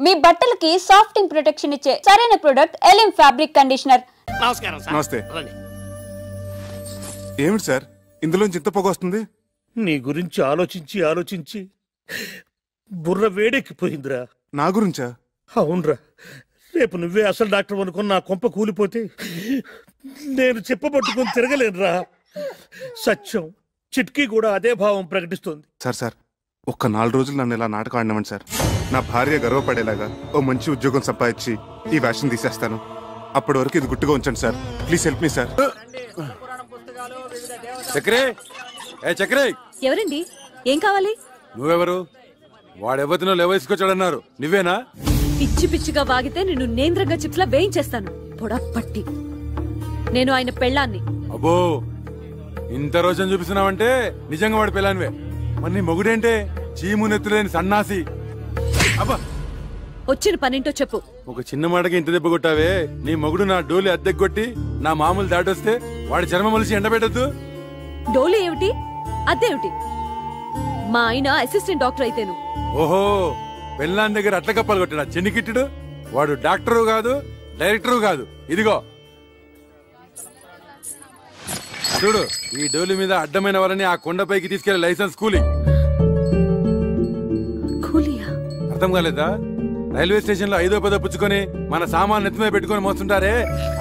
మీ బట్టలకి సాఫ్టింగ్ ప్రొటెక్షన్ ఇచ్చే సరైన ప్రొడక్ట్ ఎలిమ్ ఫ్యాబ్రిక్ కండిషనర్. నమస్కారం సార్. నమస్తే. ఏమిటి సార్ ఇందులో ఇంత పొగ వస్తుంది? నీ గురించి ఆలోచించి ఆలోచించి బుర్ర వేడెక్కిపోయిందిరా. నా గురించా? అవునరా, రేపు నువ్వే అసలు డాక్టర్ అనుకుని నా కొంప కూలిపోతే నేను చెప్పబట్టుకుని తిరగలేనురా. సత్యం చిట్కీ కూడా అదే భావం ప్రకటిస్తుంది. సార్ ఒక్క 4 రోజులు నన్ను ఇలా నాటకం ఆడినామండి సార్. నా భార్య గర్వపడేలాగా ఓ మంచి ఉద్యోగం సంపాదించి ఈ వేషం తీసేస్తాను. అప్పటి వరకు ఇది గుట్టుగా ఉంచండి sir. Please help me sir. చక్రే, ఏ చక్రే, ఎవరండి? ఏం కావాలి? నువ్వెవరు? వాడెవతినో లేవేసుకొచ్చాడన్నారు, నువ్వేనా? పిచ్చి పిచ్చిగా వాగితే నిన్ను నేంద్రంగా చిప్స్లా వేయించేస్తాను. పొడప్పట్టి. నేను ఆయన పెళ్ళాన్ని. అబ్బో, ఇంత రోజుని చూపిస్తున్నావంటే నిజంగా వాడి పెళ్ళానివే. మరి నీ మొగుడేంటే చీము నెత్తులేని సన్నాసి. అబ్బా, వచ్చిన పనింటో చెప్పు. ఒక చిన్న మాటకి ఇంత దెబ్బ కొట్టావే. నీ మొగుడు నా డోలి అద్దెకు కొట్టి నా మామూలు దాటొస్తే వాడి చర్మ మలిసి ఎండబెట్టద్దు. డోలు ఏమిటి, అదేమిటి? మా ఆయన అసిస్టెంట్ డాక్టర్ అయితేను. ఓహో, పెళ్ళాన్ దగ్గర అట్ల కప్పలు కొట్టాడా చెన్నికిట్టుడు? వాడు డాక్టరు కాదు, డైరెక్టరు కాదు. ఇదిగో చూడు, ఈ డోలి మీద అడ్డమైన వారిని ఆ కొండపైకి తీసుకెళ్లే లైసెన్స్ కూలీ. అర్థం కాలేదా? రైల్వే స్టేషన్ లో 5వ 10వ పుచ్చుకొని మన సామాన్ నెత్తి మీద పెట్టుకుని మోస్తుంటారే,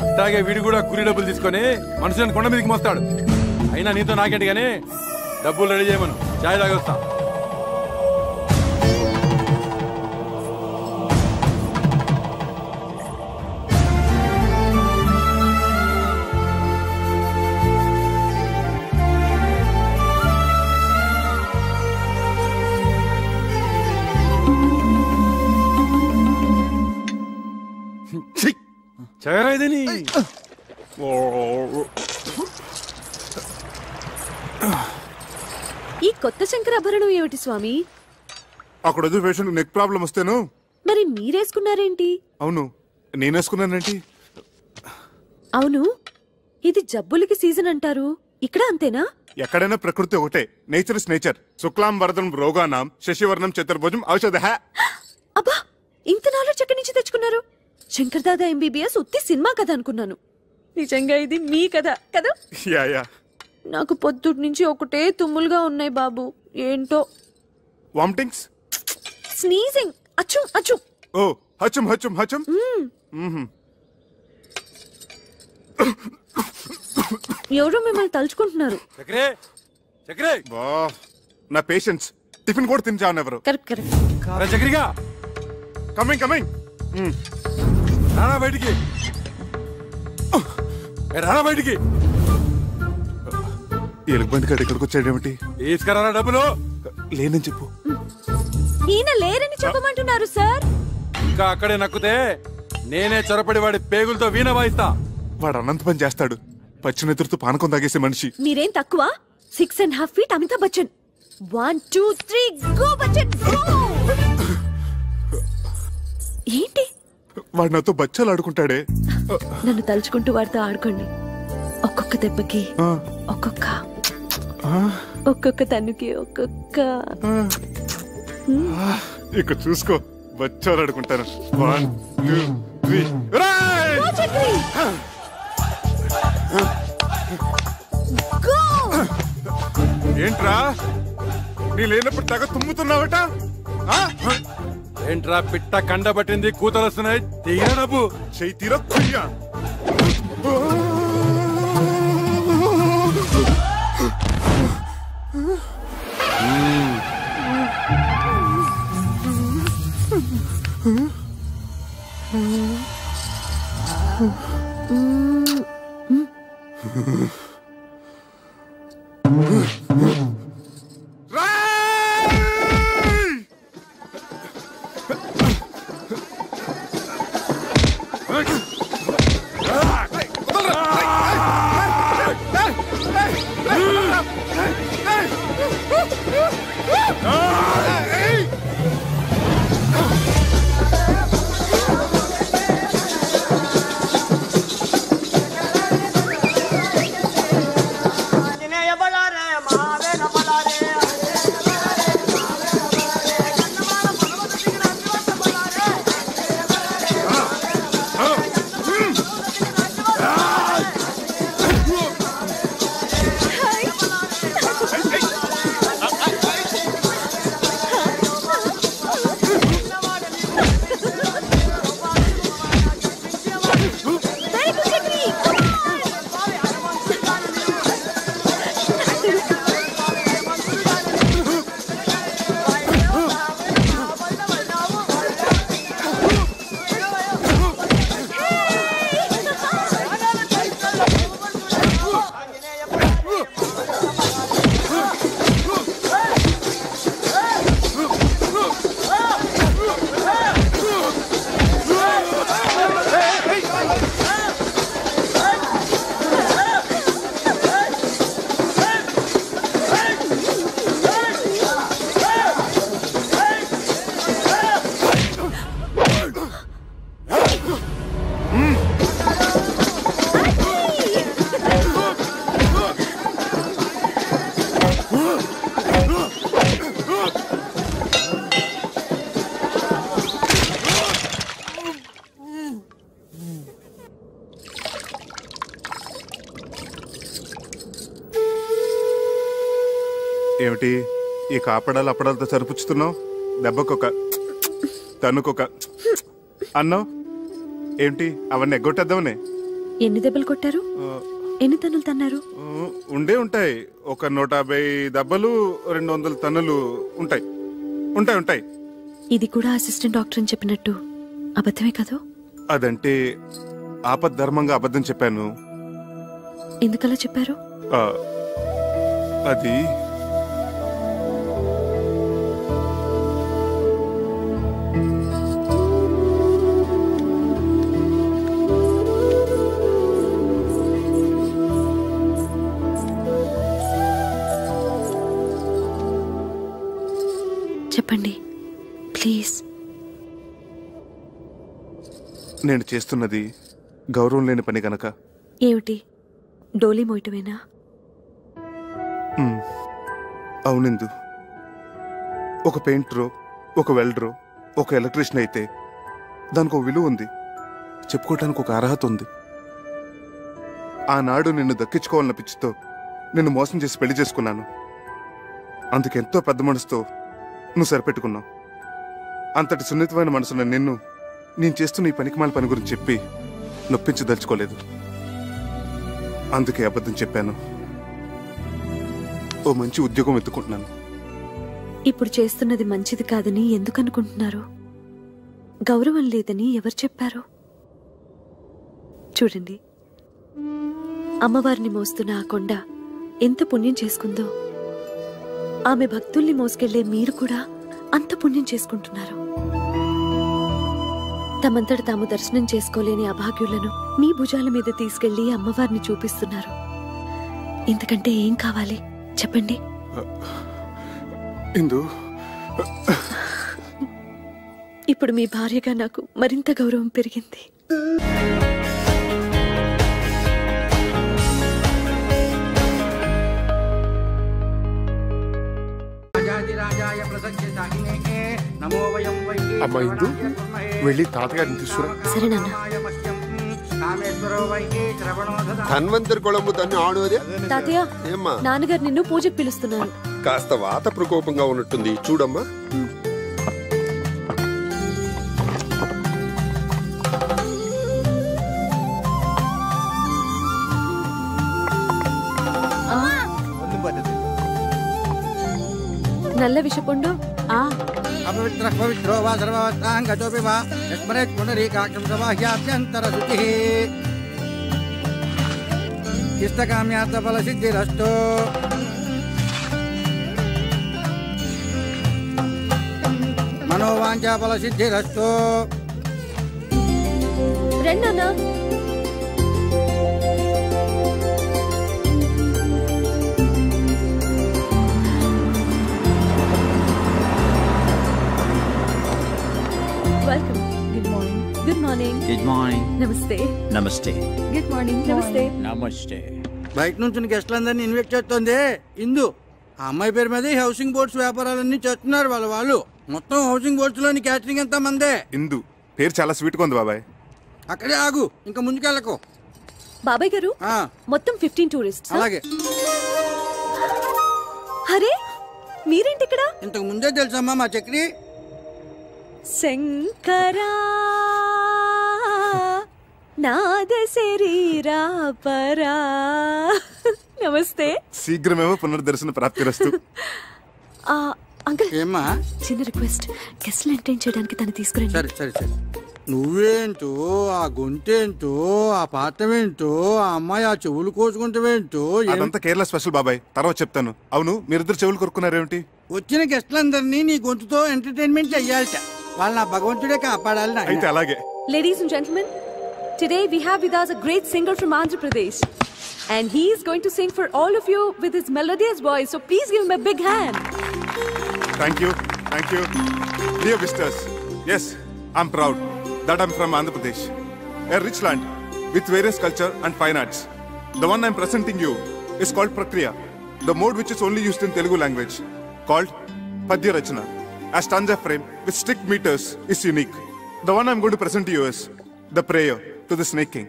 అట్లాగే వీడు కూడా కూలీ డబ్బులు తీసుకొని మనుషులను కొండ మీదకి మోస్తాడు. అయినా నీతో నాకేంటి గానీ డబ్బులు రెడీ చేయమను, చాయ్ తాగొస్తా. చగరాయిదని ఈ కొత్త శంకరాభరణం ఏమిటి స్వామి? అక్కడ వద్దు పేషెంట్ నెక్ ప్రాబ్లం వస్తేను. మరి మీరేసుకున్నారేంటి? అవును, నేనేసుకున్నానండి. అవును, ఇది జబ్బులకి సీజన్ అంటారు, ఇక్కడ అంతేనా? ఎక్కడైనా ప్రకృతి ఒకటే. Nature is nature. శుక్లాం వరదం రోగానాం శశివర్ణం చతుర్భుజం ఔషధ. అబ్బా, ఇంత నాలెడ్జ్ ఎక్కడి నుంచి తెచ్చుకున్నారు? శంకర్ దాదా ఎంబీబీఎస్ ఉత్తి సినిమా కథ అనుకున్నాను. నిజంగా ఇది మీ కథ కదా? నాకు పొద్దుటి నుంచి ఒకటే తుమ్ములుగా ఉన్నాయి బాబు. ఏంటో వామిటింగ్స్, స్నీజింగ్, అచ్చు అచ్చు. ఓ హచం హచం హచం. ఎవరో మిమ్మల్ని తలుచుకుంటున్నారు. నా పేషెంట్స్ టిఫిన్ కూడా తిని ఎవరు? Correct correct. చక్రిగా కమింగ్ కమింగ్. రానా బయటికి, రానా బయటికి. ఎలుగుబంటి కాడ ఇక్కడికి వచ్చాడేమిటి? తీసుకురా డబ్బులు. లేనని చెప్పు. ఈయన లేరని చెప్పమంటున్నారు సార్. ఇంకా అక్కడే నక్కుతే నేనే చొరపడి వాడి పేగులతో వీణ వాయిస్తా. వాడు అనంత పని చేస్తాడు. పచ్చినెదురుతో పానకం తాగేసే మనిషి. మీరేం తక్కువ? 6.5 feet Amitabh Bachchan. 1 2 3 go Bachchan go. ఏంటి? వాడు నాతో బచ్చాలు ఆడుకుంటాడే. నన్ను తలుచుకుంటూ వాడితో ఆడుకోండి. ఒక్కొక్క దెబ్బకి ఒక్కొక్క తన్నుకి ఒక్కొక్క. ఇక చూసుకో, బచ్చాలు ఆడుకుంటాను. 1 2 3. ఏంట్రా నీ లేనప్పుడు తెగ తుమ్ముతున్నావట? ఏంట్రా పిట్ట కండబట్టింది, కూతలు వస్తున్నాయి. తీరా డబ్బు. చెయ్యి తీరా కుయ్యా. ఏమిటి ఈ కాపడాలు అప్పడాలతో సరిపుచ్చుతున్నావు? దెబ్బకొక తనుకొక అన్నావు ఏంటి? అవన్నీ ఎగ్గొట్టేద్దామనే. ఎన్ని దెబ్బలు కొట్టారు? ఎన్ని తన్నులు తన్నారు? ఉండే ఉంటాయి. ఒక 150 దెబ్బలు, 200 తన్నులు ఉంటాయి. ఉంటాయి ఉంటాయి. ఇది కూడా అసిస్టెంట్ డాక్టర్ అని చెప్పినట్టు అబద్ధమే కదా? అదంటే ఆపద్ధర్మంగా అబద్ధం చెప్పాను. ఎందుకలా చెప్పారు? అది చెప్పండి ప్లీజ్. నేను చేస్తున్నది గౌరవం లేని పని గనక. ఏమిటి, డోలీ మోయటమేనా? అవునిందు. ఒక పెయింటరో, ఒక వెల్డరో, ఒక ఎలక్ట్రీషియన్ అయితే దానికి ఒక విలువ ఉంది, చెప్పుకోవటానికి ఒక అర్హత ఉంది. ఆనాడు నిన్ను దక్కించుకోవాలన్న పిచ్చితో నిన్ను మోసం చేసి పెళ్లి చేసుకున్నాను. అందుకెంతో పెద్ద మనసుతో నువ్వు సరిపెట్టుకున్నావు. అంతటి సున్నితమైన మనసున్న నిన్ను నేను చేస్తున్న ఈ పనికిమాల పని గురించి చెప్పి నొప్పించదలుచుకోలేదు. అందుకే అబద్ధం చెప్పాను. ఓ మంచి ఉద్యోగం వెతుకుంటున్నాను. ఇప్పుడు చేస్తున్నది మంచిది కాదని ఎందుకు అనుకుంటున్నారు? గౌరవం లేదని ఎవరు చెప్పారు? చూడండి, అమ్మవారిని మోస్తున్న ఆ కొండ ఎంత పుణ్యం చేసుకుందో, ఆమె భక్తుల్ని మోసుకెళ్లే మీరు కూడా అంత పుణ్యం చేసుకుంటున్నారు. తమంతట తాము దర్శనం చేసుకోలేని అభాగ్యులను మీ భుజాల మీద తీసుకెళ్లి అమ్మవారిని చూపిస్తున్నారు. ఇంతకంటే ఏం కావాలి చెప్పండి? ఇప్పుడు మీ భార్యగా నాకు మరింత గౌరవం పెరిగింది. అమ్మా ఇందు, వెళ్ళి తాతగారిని తీసుకురా. సరే నాన్న. ధన్వంతరి కొళంబు తన్ని ఆడోదే. తాతయ్య, ఏమ్మా? నాన్నగారు నిన్ను పూజకు పిలుస్తున్నారు. కాస్త వాత ప్రకోపంగా ఉన్నట్టుంది, చూడమ్మా. నల్ల విషపుండు. అపవిత్ర పవిత్రో వా సర్వవత్రాంగతోపి వా యస్మరేత్ పునరీకాక్షం సబాహ్యాభ్యంతర శుచిః ఇష్టకామ్యార్థ ఫల సిద్ధిరస్తు. మనోవాంఛా ఫల సిద్ధిరస్తు. రెండన్నా. Welcome. Good morning. Good morning. Good morning. నమస్తే. నమస్తే. Good morning. నమస్తే. నమస్తే. బయట నుంచి గెస్ట్లందరినీ ఇన్వైట్ చేస్తుంది ఇందు. ఆ అమ్మాయి పేరు మీద హౌసింగ్ బోర్డ్స్ వ్యాపారాలన్నీ చేస్తున్నారు వాళ్ళు. మొత్తం హౌసింగ్ బోర్డ్స్ లోని క్యాటరింగ్ ఎంత మందే. ఇందు పేరు చాలా స్వీట్ గా ఉంది బాబాయ్. అక్కడే ఆగు, ఇంకా ముందుకెళ్ళకు. బాబాయ్ గారు, మొత్తం 15 టూరిస్ట్. అలాగే. అరే, మీరేంటి ఇక్కడ? ఇంతకు ముందే తెలుసమ్మా మా చక్రి. శంకరా నాద శరీరా పరా. నమస్తే. శీఘ్రమేమో పునర్దర్శన ప్రాప్తిరస్తు. అంకుల్, ఏమ్మా? చిన్న రిక్వెస్ట్, గెస్ట్లు ఎంటర్టైన్ చేయడానికి తను తీసుకురండి. సరే సరే సరే. నువ్వేంటో, ఆ గొంతేంటో, ఆ పాఠమేంటో, ఆ అమ్మాయి ఆ చెవులు కోసుకుంటావేంటో. అదంతా కేరళ స్పెషల్ బాబాయ్, తర్వాత చెప్తాను. అవును, మీరిద్దరు చెవులు కొరుకున్నారేమిటి? వచ్చిన గెస్ట్లందరినీ నీ గొంతుతో ఎంటర్టైన్మెంట్ చెయ్యాలట. వాళ్ళ నా భగవంతుడే కాపాడాలి. అయితే అలాగే. Ladies and gentlemen, today we have with us a great singer from Andhra Pradesh, and he is going to sing for all of you with his melodious voice. So please give him a big hand. Thank you, thank you. Dear visitors, yes, I'm proud that I'm from Andhra Pradesh, a rich land with various culture and fine arts. The one I'm presenting you is called Prakriya, the mode which is only used in Telugu language, called Padya Rachana. A stanza frame with strict meters is unique. The one I'm going to present to you is the prayer to the Snake King.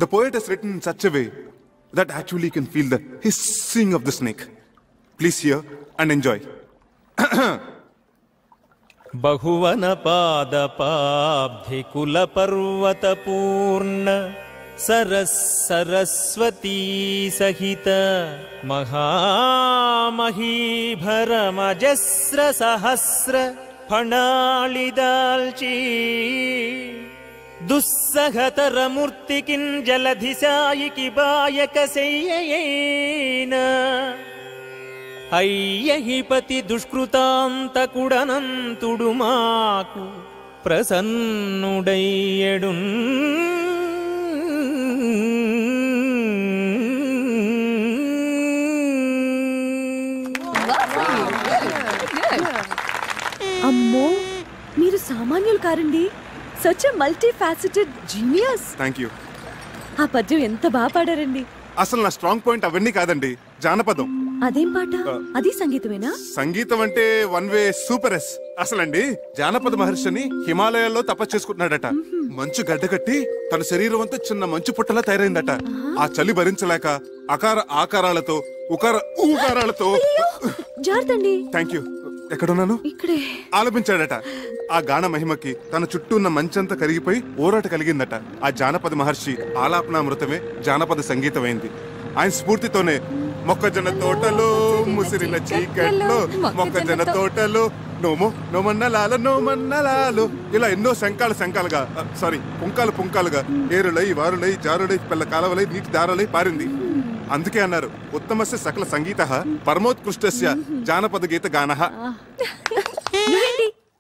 The poet has written in such a way that actually you can feel the hissing of the snake. Please hear and enjoy. బహువన పాదపాబ్ధి కుల పర్వత పూర్ణ సరస్వతీ సహిత మహామహీభరమజస్ర సహస్ర ఫణాళిదాల్చీ దుస్సహతర మూర్తికిన్ జలధిశాయికి బాయక శయ్యయేన అయ్యహిపతి దుష్కృతాంతకుడనంతుడు మాకు ప్రసన్నుడయ్యడు. అమ్మో, మీరు సామాన్యులు కారండి. Such a multi faceted genius. Thank you. ఆ పద్యం ఎంత బాగా పాడారండి. అసలు నా స్ట్రాంగ్ పాయింట్ అవన్నీ కాదండి, జానపదం. అదేం పాట? అది సంగీతమేనా? సంగీతం అంటే వన్ వే సూపర్ ఎస్. అసలండి జానపద మహర్షిని హిమాలయాల్లో తపస్సు చేసుకుంటున్నాడట. మంచు గడ్డకట్టి తన శరీరం అంతా చిన్న మంచు పుట్టలా తయారైందట. ఆ చలి భరించలేక అకార ఆకారాలతో ఉకార ఊకారాలతో జార్తండి. Thank you. ఎక్కడున్నాను? ఇక్కడే. ఆలపించాడట. ఆ గాన మహిమకి తన చుట్టూ ఉన్న మంచంతా కరిగిపోయి ఊరాట కలిగిందట. ఆ జానపద మహర్షి ఆలాపనామృతమే జానపద సంగీతమైంది. ఆయన స్ఫూర్తితోనే మొక్కజొన్న తోటలో ముసిరిన చీకట్లో మొక్కజొన్న తోటలో నోమో నోమన్నలాలో నోమన్నలాలో ఇలా ఎన్నో శంకాలుగా పుంకాలుగా ఏరులై వారులై జారులై పిల్ల కాలవలై నీటి దారులై పారింది. అందుకే అన్నారు ఉత్తమస్య సకల సంగీత పరమోత్కృష్టస్య జానపద గీత గానః.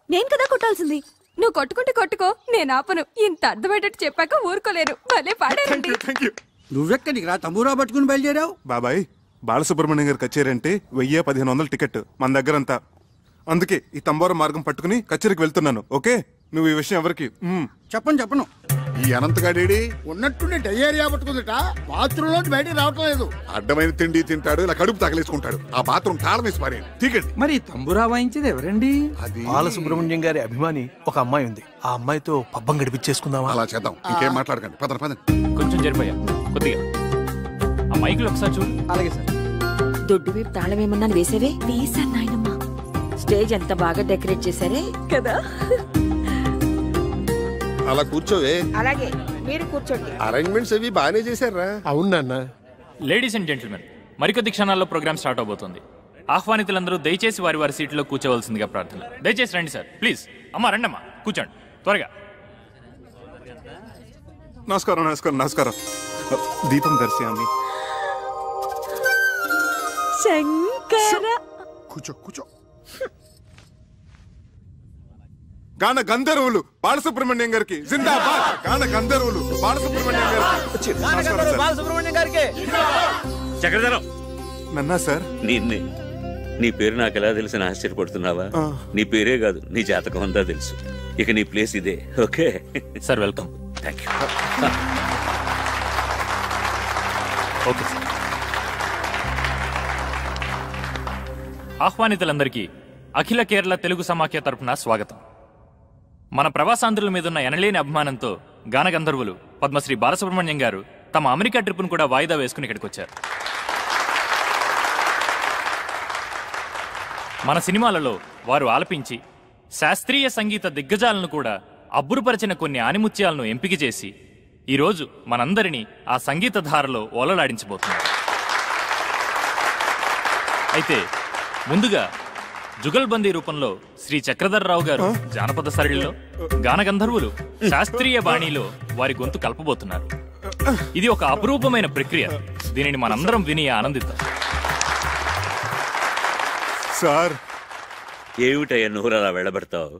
నేను కదా కొట్టాల్సింది. నువ్వు కొట్టుకుంటే కొట్టుకో, నేను ఆపను. ఇంత అర్థమయ్యేటట్టు చెప్పాక ఊరుకోలేరు. భలే పాడారండి. నువ్వెక్కడికి రా తమ్మురా పట్టుకుని బయలుదేరావు? బాబాయ్, బాలసుబ్రహ్మణ్యం గారి కచేరీ అంటే 1000-1500 టికెట్ మన దగ్గరంతా. అందుకే ఈ తంబోర మార్గం పట్టుకుని కచేరీకి వెళ్తున్నాను. ఓకే, నువ్వు ఈ విషయం ఎవరికి చెప్పను. ఈ అనంతగాడేడి ఉన్నట్టుండి డయేరియా పట్టుకుందిట. బాత్రూమ్ లో బయటికి రావట్లేదు. అడ్డమైన తిండి తింటాడు, ఇలా కడుపు తగలేసుకుంటాడు. ఆ బాత్రూమ్ తాళం వేసి పారేయండి. టికెట్. మరి తంబురా వాయించేది ఎవరండి? అది బాలసుబ్రహ్మణ్యం గారి అభిమాని ఒక అమ్మాయి ఉంది. ఆ అమ్మాయితో పబ్బం గడిపించేసుకుందామా? అలా చేద్దాం. ఇంకేం మాట్లాడకండి. పదండి. కొంచెం జరిపోయా కొద్దిగా. ఆ మైకులు ఒకసారి చూడు. అలాగే సార్. దొడ్డు వైపు తాళం ఏమన్నా వేసేవే? వేసాను నాయనమ్మా. స్టేజ్ ఎంత బాగా డెకరేట్ చేశారే కదా. అలా కూర్చోవే. అలాగే మీరు కూర్చోండి. అరేంజ్మెంట్స్ అవి బాగానే చేశారా? అవును నాన్న. లేడీస్ అండ్ జెంటిల్మెన్, మరికొద్ది క్షణాల్లో ప్రోగ్రామ్ స్టార్ట్ అవబోతుంది. ఆహ్వానితులందరూ దయచేసి వారి వారి సీట్లో కూర్చోవలసిందిగా ప్రార్థన. దయచేసి రండి సార్, ప్లీజ్. అమ్మా రండమ్మా, కూర్చోండి త్వరగా. నమస్కారం. దీపం దర్శయామి. శంకర. కూర్చో. గాన గంధర్వులు బాలసుబ్రహ్మణ్యం గారికి జిందాబాద్. గాన గంధర్వులు బాలసుబ్రహ్మణ్యం గారికి. చక్రధరం నన్నా సార్. నీ పేరు నాకు ఎలా తెలిసిన ఆశ్చర్యపడుతున్నావా? నీ పేరే కాదు, నీ జాతకం అంతా తెలుసు. ఇక నీ ప్లేస్ ఇదే. Okay sir, welcome. Thank you. Okay sir. ఆహ్వానితులందరికీ అఖిల కేరళ తెలుగు సమాఖ్య తరపున స్వాగతం. మన ప్రవాసాంధ్రుల మీదున్న ఎనలేని అభిమానంతో గానగంధర్వులు పద్మశ్రీ బాలసుబ్రహ్మణ్యం గారు తమ అమెరికా ట్రిప్ను కూడా వాయిదా వేసుకుని ఇక్కడికి వచ్చారు. మన సినిమాలలో వారు ఆలపించి శాస్త్రీయ సంగీత దిగ్గజాలను కూడా అబ్బురుపరిచిన కొన్ని ఆనిముత్యాలను ఎంపిక చేసి ఈరోజు మనందరినీ ఆ సంగీత ధారలో ఓలలాడించబోతున్నారు. అయితే ముందుగా జుగల్బందీ రూపంలో శ్రీ చక్రధర్రావు గారు జానపద సరళిలో, గానగంధర్వులు శాస్త్రీయ బాణీలో వారి గొంతు కలపబోతున్నారు. ఇది ఒక అపురూపమైన ప్రక్రియ. దీనిని మనందరం విని ఆనందిద్దాం. సార్, ఏమిటయ్యా నువ్వు అలా వెళ్ళబడతావు?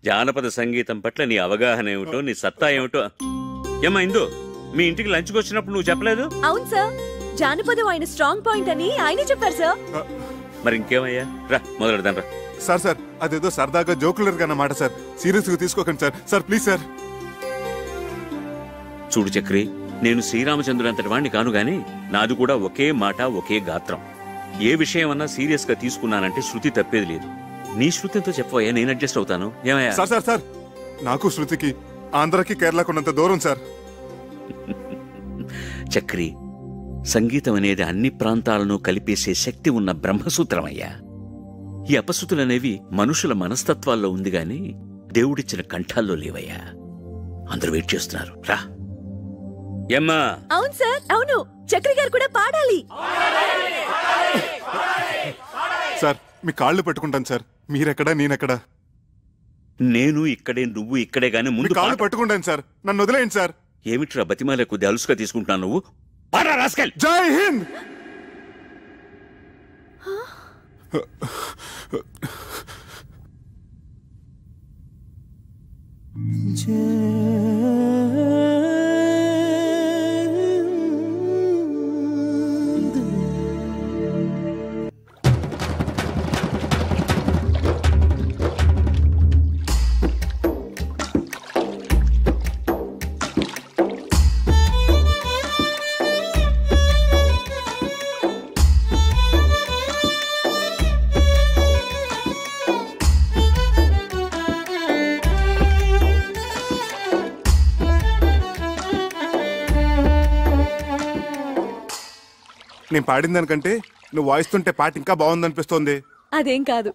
జానపద సంగీతం పట్ల నీ అవగాహన ఏమిటో, నీ సత్తా ఏమిటో. ఏమా ఇందు, మీ ఇంటికి లంచ్కి వచ్చినప్పుడు నువ్వు చెప్పలేదు? అవును సార్, జానపదం ఆయన స్ట్రాంగ్ పాయింట్ అని ఆయనే చెప్పారు సార్. మరి ఇంకేమయ్యా, రా మొదలెడదాం రా. సార్ అదేదో సరదాగా జోకులర్ అన్నమాట సార్. సీరియస్ గా తీసుకోకండి సార్ ప్లీజ్ సార్. చూడు చక్రి, నేను శ్రీరామచంద్రుడు అంతటి వాణ్ణి కాను గాని నాది కూడా ఒకే మాట ఒకే గాత్రం. ఏ విషయం అన్నా సీరియస్ గా తీసుకున్నానంటే శృతి తప్పేది లేదు. నీ శృతితో చెప్పవయ్యా, నేను అడ్జస్ట్ అవుతాను. ఏమయ్యా? సార్ నాకు శృతికి ఆంధ్రకి కేరళకు ఉన్నంత దూరం సార్. చక్రి, సంగీతం అనేది అన్ని ప్రాంతాలను కలిపేసే శక్తి ఉన్న బ్రహ్మసూత్రమయ్యా. ఈ అపశృతులనేవి మనుషుల మనస్తత్వాల్లో ఉంది గాని దేవుడిచ్చిన కంఠాల్లో లేవయ్యా. అందరూ వెయిట్ చేస్తున్నారు, రా. ఏమ్మా? అవును సార్, అవును. చక్రి గారు కూడా పాడాలి. సార్ మీ కాళ్ళు పట్టుకుంటాను సార్. మీరెక్కడా నేనెక్కడా? నేను ఇక్కడే, నువ్వు ఇక్కడే గాని ముందు కాళ్ళు పట్టుకుంటాను సార్. నన్ను వదిలేయండి సార్. ఏమిట్రా బతిమాలే కొద్ది అలుసుగా తీసుకుంటున్నావు నువ్వు? జై హింద్. నేను పాడిన దానికంటే నువ్వు వాయిస్తుంటే పాట ఇంకా బాగుందనిపిస్తోంది. అదేం కాదు,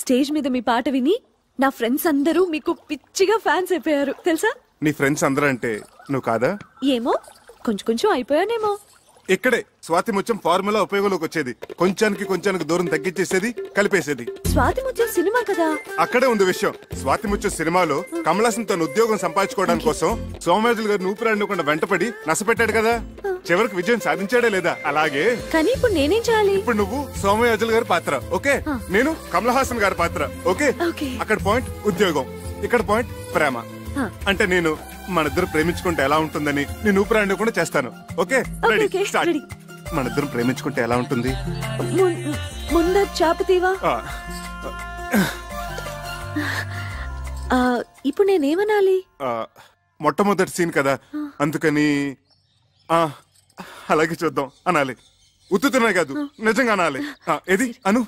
స్టేజ్ మీద మీ పాట విని నా ఫ్రెండ్స్ అందరూ మీకు పిచ్చిగా ఫ్యాన్స్ అయిపోయారు తెలుసా? నీ ఫ్రెండ్స్ అందరూ అంటే నువ్వు కాదా? ఏమో, కొంచెం అయిపోయానేమో. ఇక్కడే స్వాతి ముత్యం ఫార్ములా ఉపయోగంలోకి వచ్చేది. కొంచానికి దూరం తగ్గించేసేది, కలిపేసేది. స్వాతి ముత్యం సినిమా కదా. అక్కడే ఉంది విషయం. స్వాతి ముత్యం సినిమాలో కమల్ హాసన్ తన ఉద్యోగం సంపాదించుకోవడానికి కోసం సోమయాజులు గారు నూపిరాడకుండా వెంటపడి నష్టపెట్టాడు కదా. చివరికి విజయం సాధించాడే లేదా? అలాగే కానీ ఇప్పుడు నేనేం చేయాలి? ఇప్పుడు నువ్వు సోమయాజులు గారి పాత్ర, ఓకే? నేను కమల్ హాసన్ గారి పాత్ర, ఓకే? అక్కడ పాయింట్ ఉద్యోగం, ఇక్కడ పాయింట్ ప్రేమ. అంటే నేను మనిద్దరు ప్రేమించుకుంటే ఎలా ఉంటుందని నేను ఊపిరాండి కూడా చేస్తాను, ఓకే? మనిద్దరం ప్రేమించుకుంటే ఎలా ఉంటుంది? ముందు చాపతీవా. ఇప్పుడు నేనేమనాలి? మొట్టమొదటి సీన్ కదా, అందుకని అలాగే చూద్దాం అనాలి. ఉత్తుతున్నాయి కాదు, నిజంగా అనాలి. ఏది అను?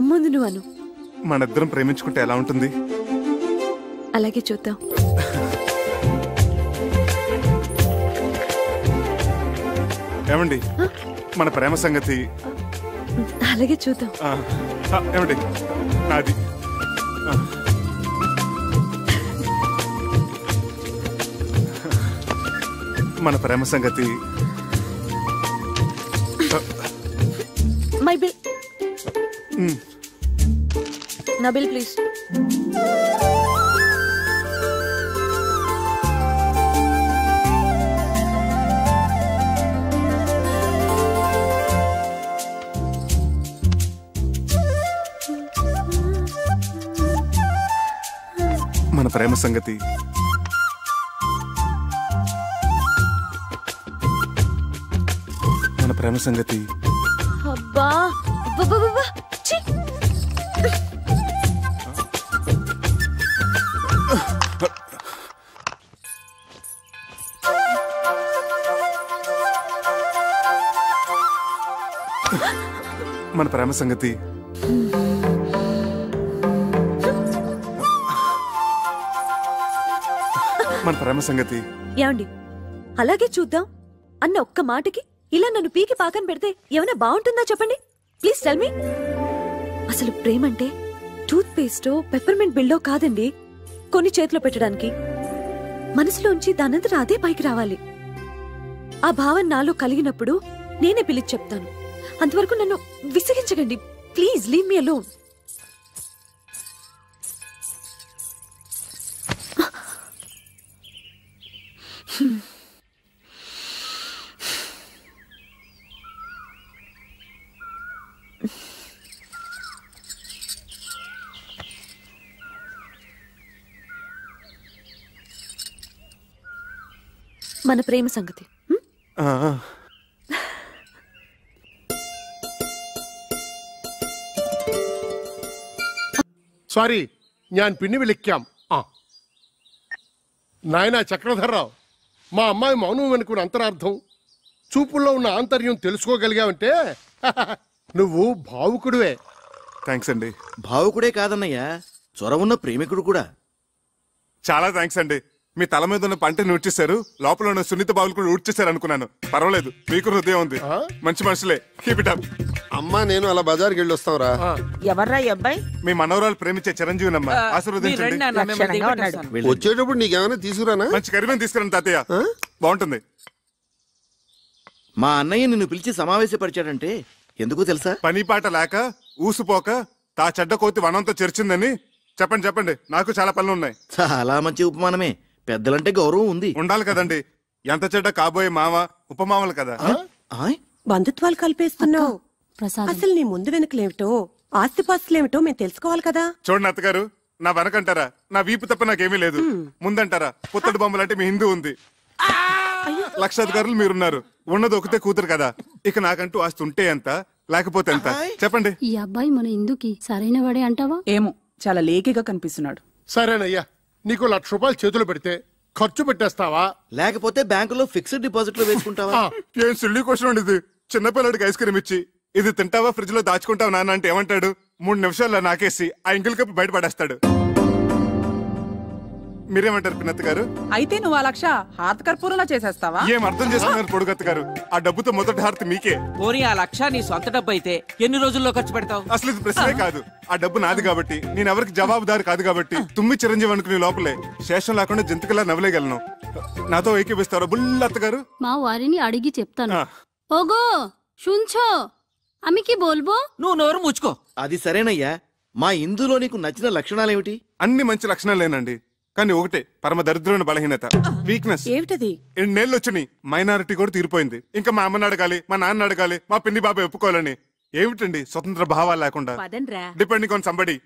ముందు నువ్వు అను. మనిద్దరం ప్రేమించుకుంటే ఎలా ఉంటుంది? అలాగే చూద్దాం. ఏమండి మన ప్రేమ సంగతి? అలాగే చూద్దాం. ఏమండి నాది? మన ప్రేమ సంగతి? My bill. నా బిల్ ప్లీజ్. మన ప్రేమ సంగతి? మన ప్రేమ సంగతి? అబ్బా ఛీ. మన ప్రేమ సంగతి? మన ప్రేమ సంగతి? ఏమండి అలాగే చూద్దాం అన్న ఒక్క మాటకి ఇలా నన్ను పీకి పాకం పెడితే ఏమైనా బాగుంటుందా చెప్పండి ప్లీజ్ టెల్ మీ. అసలు ప్రేమ అంటే టూత్ పేస్టో పెప్పర్మెంట్ బిల్డో కాదండి, కొన్ని చేతిలో పెట్టడానికి. మనసులోంచి దానంతట అదే పైకి రావాలి. ఆ భావన నాలో కలిగినప్పుడు నేనే పిలిచి చెప్తాను. అంతవరకు నన్ను విసిగించకండి ప్లీజ్, లీవ్ మీ అలోన్. మన ప్రేమ సంగతి. സാരി ഞാൻ പിന്നെ വിളിക്കാം. నాయనా చక్రధర్రావు, మా అమ్మాయి మౌనం వెనుకున్న అంతరార్థం, చూపుల్లో ఉన్న ఆంతర్యం తెలుసుకోగలిగావంటే నువ్వు భావుకుడివే. థ్యాంక్స్ అండి. భావుకుడే కాదన్నయ్యా, చొరవున్న ప్రేమికుడు కూడా. చాలా థ్యాంక్స్ అండి. మీ తల మీద ఉన్న పంటని ఊడ్చేశారు, లోపల ఉన్న సున్నిత బావులు కూడా ఊడ్చేశారు అనుకున్నాను. పర్వాలేదు, మీకు హృదయం ఉంది, మంచి మనుషులే. Keep it up. అమ్మా నేను అలా బజార్కి వెళ్ళి వస్తావురా. ఎవర్రా ఈ అబ్బాయి? మీ మనవరాలు ప్రేమించే చిరంజీవినమ్మా, ఆశీర్వదించండి. వచ్చేటప్పుడు నీకేమైనా తీసుకురానా? మంచి కరిమేని తీసుకురండి తాతయ్య, బాగుంటుంది. మా అన్నయ్య నిన్ను పిలిచి సమావేశపరిచాడంటే ఎందుకు తెలుసా? పని పాట లేక ఊసుపోక తా చెడ్డ కోతి వనంతో చేర్చిందని చెప్పండి. చెప్పండి, నాకు చాలా పనులు ఉన్నాయి. చాలా మంచి ఉపమానమే. పెద్దలంటే గౌరవం ఉంది, ఉండాలి కదండి. ఎంత చెడ్డ కాబోయే మామ ఉపమామలు కదా. బంధుత్వాలు కలిపేస్తున్నావు. అసలు నీ ముందు వెనుకలేమిటో, ఆస్తిపాస్తులేమిటో మేము తెలుసుకోవాలి కదా. చూడండి అత్తగారు, నా వెనకంటారా నా వీపు తప్ప నాకేమీ లేదు, ముందంటారా పుత్తడి బొమ్మలంటే మీ హిందూ ఉంది, లక్షాధికారులు మీరున్నారు, ఉన్నది ఒకతే కూతురు కదా. ఇక నాకంటూ ఆస్తి ఉంటే ఎంత, లేకపోతే ఎంత? చెప్పండి. ఈ అబ్బాయి మన ఇందుకి సరైన వాడే అంటావా? ఏమో, చాలా లేకిగా కనిపిస్తున్నాడు. సరేనయ్యా, నీకు 1,00,000 రూపాయలు చేతులు పెడితే ఖర్చు పెట్టేస్తావా, లేకపోతే బ్యాంకులో ఫిక్స్డ్ డిపాజిట్ లో వేసుకుంటావా? ఏం సిల్లీ క్వశ్చన్ అండి ఇది. చిన్నపిల్లడికి ఐస్ క్రీమ్ ఇచ్చి ఇది తింటావా ఫ్రిడ్జ్ లో దాచుకుంటావా నాన్న అంటే ఏమంటాడు? 3 నిమిషాల్లో నాకేసి ఆ ఇంకిల్ కప్పు బయటపడేస్తాడు. మీరేమంటారు పిన్నత్త గారు? అయితే నువ్వు 1,00,000 హారతి కర్పూరంలో చేసేస్తావా? ఏం అర్థం చేసుకున్నారు పొడుగత్త గారు? ఆ డబ్బుతో మొదటి హారతి మీకే. పోనీ ఆ 1,00,000 నీ సొంత డబ్బు అయితే ఎన్ని రోజుల్లో ఖర్చు పెడతావు? అసలు ఇది ప్రశ్నే కాదు. ఆ డబ్బు నాది కాబట్టి, నేను ఎవరికి జవాబుదారు కాదు కాబట్టి, తుమ్మి చిరంజీవి అనుకునే లోపలే శేషం లేకుండా జంతుకులా నవ్వలేగలను. నాతో ఏకీపిస్తారా బుల్లత్త గారు? మా వారిని అడిగి చెప్తాను. ఓగో শুনছো, আমি কি বলবো? నువ్వు నోరు ముచ్చుకో. అది సరేనయ్యా, మా ఇందులో నీకు నచ్చిన లక్షణాలేమిటి? అన్ని మంచి లక్షణాలేనండి, కానీ ఒకటే పరమ దరిద్రమైన బలహీనత, వీక్నెస్. ఏమిటది? 2 నెలలు వచ్చినాయి, మైనారిటీ కూడా తీరిపోయింది. ఇంకా మా అమ్మని అడగాలి, మా నాన్న అడగాలి, మా పిన్ని బాబాయ్ ఒప్పుకోవాలని. ఏమిటండి స్వతంత్ర భావాలు లేకుండా, డిపెండింగ్ ఆన్ సంబడి.